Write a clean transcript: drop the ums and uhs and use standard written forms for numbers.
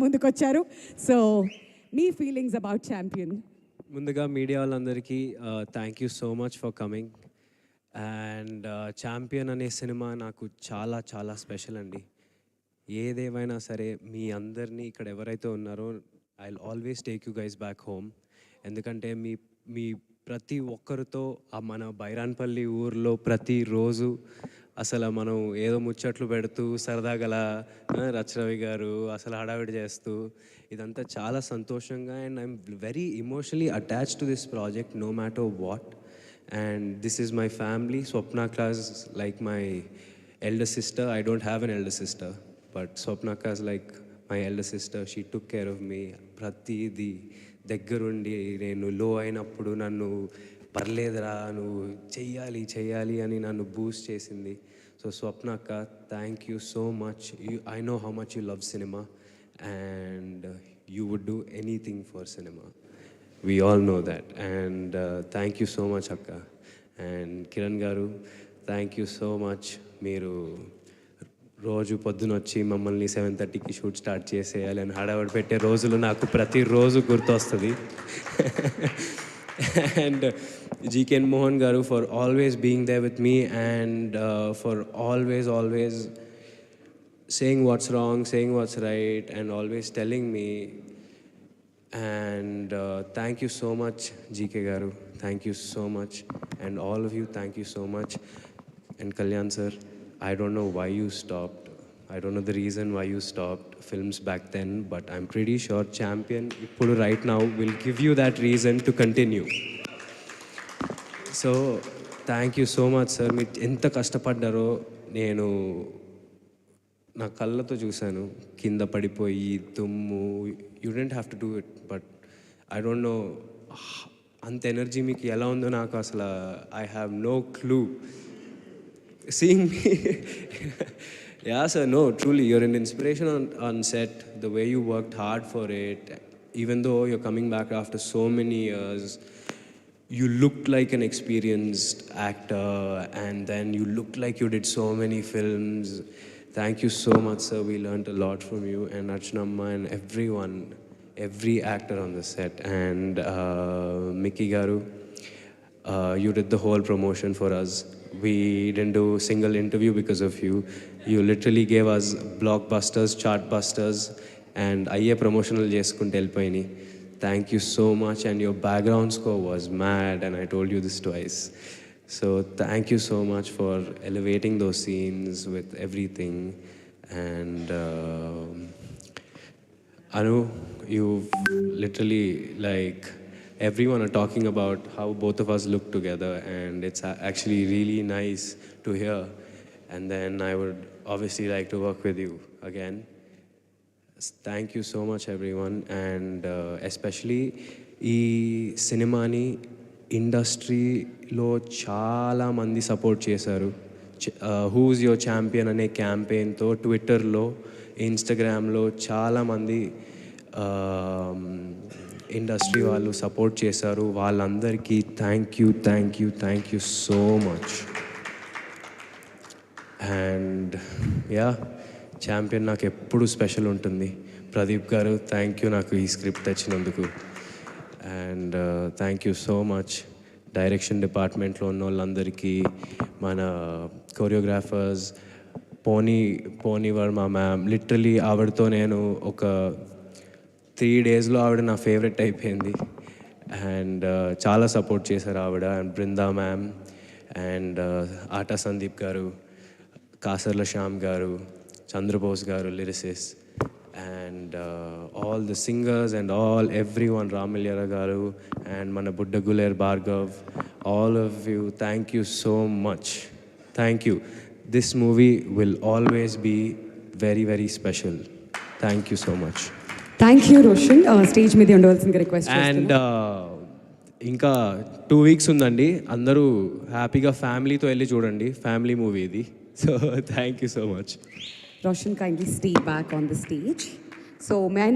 ముందుకొచ్చారు. So me feelings about champion? ముందుగా media వాళ్ళందరికీ thank you so much for coming. And champion అనే cinema నాకు చాలా చాలా స్పెషల్ అండి. ఏదేమైనా సరే మీ అందరినీ ఇక్కడ ఎవరైతే ఉన్నారో I will always take you guys back home. ఎందుకంటే మీ మీ ప్రతి ఒక్కరితో మన బైరాన్పల్లి ఊర్లో ప్రతిరోజు అసలు మనం ఏదో ముచ్చట్లు పెడుతూ సరదాగల రచరవి గారు అసలు హడావిడి చేస్తూ ఇదంతా చాలా సంతోషంగా and I'm very emotionally attached to this project no matter what. And this is my family. Swapna class like my elder sister. I don't have an elder sister, but Swapnaka is like my elder sister. She took care of me. ప్రతిదీ దగ్గరుండి నేను లో అయినప్పుడు నన్ను పర్లేదురా నువ్వు చెయ్యాలి చెయ్యాలి అని నన్ను బూస్ట్ చేసింది. సో స్వప్నక్క thank you so much. I know how much you love cinema and you would do anything for cinema. We all know that. And thank you so much అక్క. And Kiran garu thank you so much. మీరు రోజు పొద్దున వచ్చి మమ్మల్ని 7:30కి shoot start చేసేయాలి అని హడావడి పెట్టే రోజులు నాకు ప్రతిరోజు గుర్తొస్తుంది. And GKN Mohan garu for always being there with me and for always saying what's wrong, saying what's right and always telling me. And thank you so much GK garu, thank you so much. And all of you, thank you so much. And Kalyan sir, I don't know why you stopped. I don't know the reason why you stopped films back then, but I'm pretty sure Champion ippudu right now will give you that reason to continue. So thank you so much sir. మీరు ఎంత కష్టపడ్డారో నేను నా కళ్ళతో చూశాను. కింద పడిపోయి దుమ్ము, you don't have to do it, but I don't know అంత ఎనర్జీ మీకు ఎలా ఉందో నాకు అసలు I have no clue. Seeing me, yeah sir, no, truly you're an inspiration on set. The way you worked hard for it, even though you're coming back after so many years, you looked like an experienced actor and then you looked like you did so many films. Thank you so much sir, we learned a lot from you and Archanamma and everyone, every actor on the set. And Mickey garu, you did the whole promotion for us. We didn't do a single interview because of you. You literally gave us blockbusters, chartbusters, and aye promotional cheskunte elpoyini. Thank you so much. And your background score was mad, and I told you this twice. So thank you so much for elevating those scenes with everything. And Anu, you've literally like everyone are talking about how both of us look together and it's actually really nice to hear. And then I would obviously like to work with you again. Thank you so much everyone. And especially ee cinema ni industry lo chaala mandi support chesaru. Who's your champion ane campaign tho Twitter lo, Instagram lo chaala mandi industry వాళ్ళు support చేశారు. వాళ్ళందరికీ thank you so much. And yeah champion నాకు ఎప్పుడు special ఉంటుంది. ప్రదీప్ గారు thank you నాకు ఈ script తెచ్చినందుకు. And thank you so much direction డిపార్ట్మెంట్లో ఉన్న వాళ్ళందరికీ, మన కొరియోగ్రాఫర్స్ పోనీ వర్మ మ్యామ్. లిటరలీ ఆవిడతో నేను ఒక 3 daysలో ఆవిడ నా ఫేవరెట్ అయిపోయింది. అండ్ చాలా సపోర్ట్ చేశారు ఆవిడ. And Brinda ma'am and Aata Sandeep garu, Kasarla Shyam garu, Chandrabose garu lyricists, and all the singers and everyone, రామల్యర గారు అండ్ మన బుడ్డగులేర్ Bhargav, all of you thank you so much. Thank you. This movie will always be very very special. Thank you so much. Thank you Roshan. Stage మీద ఉండవలసిందిగా request. And ఇంకా 2 weeks ఉందండి. అందరూ హ్యాపీగా ఫ్యామిలీతో వెళ్ళి చూడండి. ఫ్యామిలీ మూవీ ఇది. So thank you so much. Roshan, kindly stay back on the stage. So may I